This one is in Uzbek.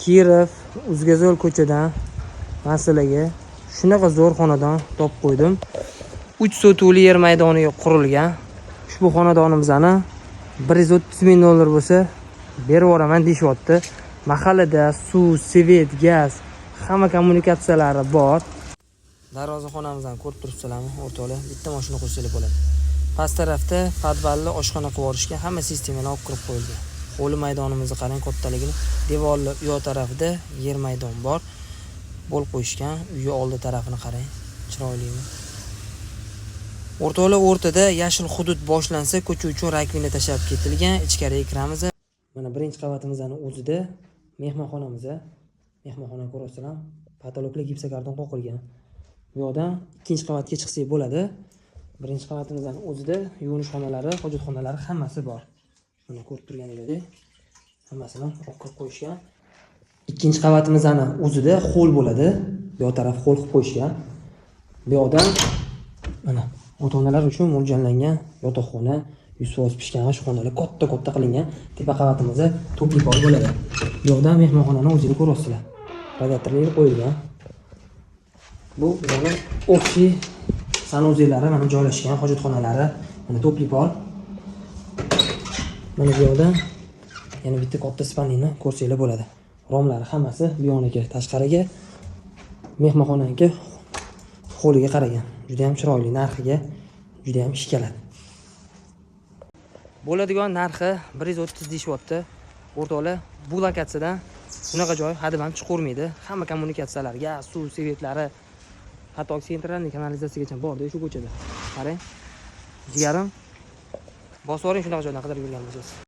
Kirov Uzgazol ko'chadan masalaga shunaqa zo'r xonadon topib qo'ydim. 3 sotuvli yer maydoniga qurilgan. Ushbu xonadonimizni 130 ming dollar bo'lsa berib yuboraman deyapti. Mahallada suv, svet, gaz, hamma kommunikatsiyalari bor. Darvozaxonamizni ko'rib turibsizlarmi? O'rtoqlar, bitta mashina qo'ysalar bo'ladi. Past tarafda podvalli oshxona qilib yuborishga hamma sistemalar olib kirib qo'yilgan. Hovli maydonimizni qarang kattaligini. Devorli u yoq tarafida yer maydon bor. Bo'l qo'yishgan. Uyi oldi tarafini qarang. Chiroylimi? O'rtoqlar, o'rtada yashil hudud boshlansa, ko'cha uchun rakvina tashab ketilgan. Ichkariga kiramiz. Mana birinchi qavatimizning o'zida mehmonxonamiz. Mehmonxona ko'rasizlar, patologlar gipsokarton qo'qilgan. Bu yoqdan ikkinchi qavatga chiqsak bo'ladi. Birinchi qavatimizning o'zida yuvinish xonalari, hojatxonalari hammasi bor. Mana ko'rib turganingizdek, hammasini olib kirib qo'yishgan. Ikkinchi qavatimizning o'zida xo'l bo'ladi. Bu yoq taraf xo'l qilib qo'yishgan. Bu yoqdan mana ota-onalar uchun mo'ljallangan yotoqxona, 100% pishgan oshxonalar katta qilingan. Tepa qavatimizda to'pli pol bo'ladi. Bu yoqdan mehmonxonani o'zingiz ko'rasizlar. Radiatorlar qo'yilgan. Bu yana общий sanuzelari mana joylashgan, hojatxonalari, mana to'pli pol. Mana bu yoqdan yana bitta katta spalnini ko'rsanglar bo'ladi. Romlari hammasi bu yoniga, tashqariga, mehmonxonaga, holiga qaragan. Juda ham chiroyli, narxiga juda ham ishkaladi. Bo'ladigan narxi 130 deyapti. O'rtoqlar, bu lokatsiyadan bunaqa joy hadeb ham chiqarmaydi. Hamma kommunikatsiyalar, gaz, suv, svetlari, hatto sentralniy kanalizatsiyagacha bor-da shu ko'chada. Qarang. Jigarim, bosib oring shunaqa joydan qidirib yurgan bo'lsangiz.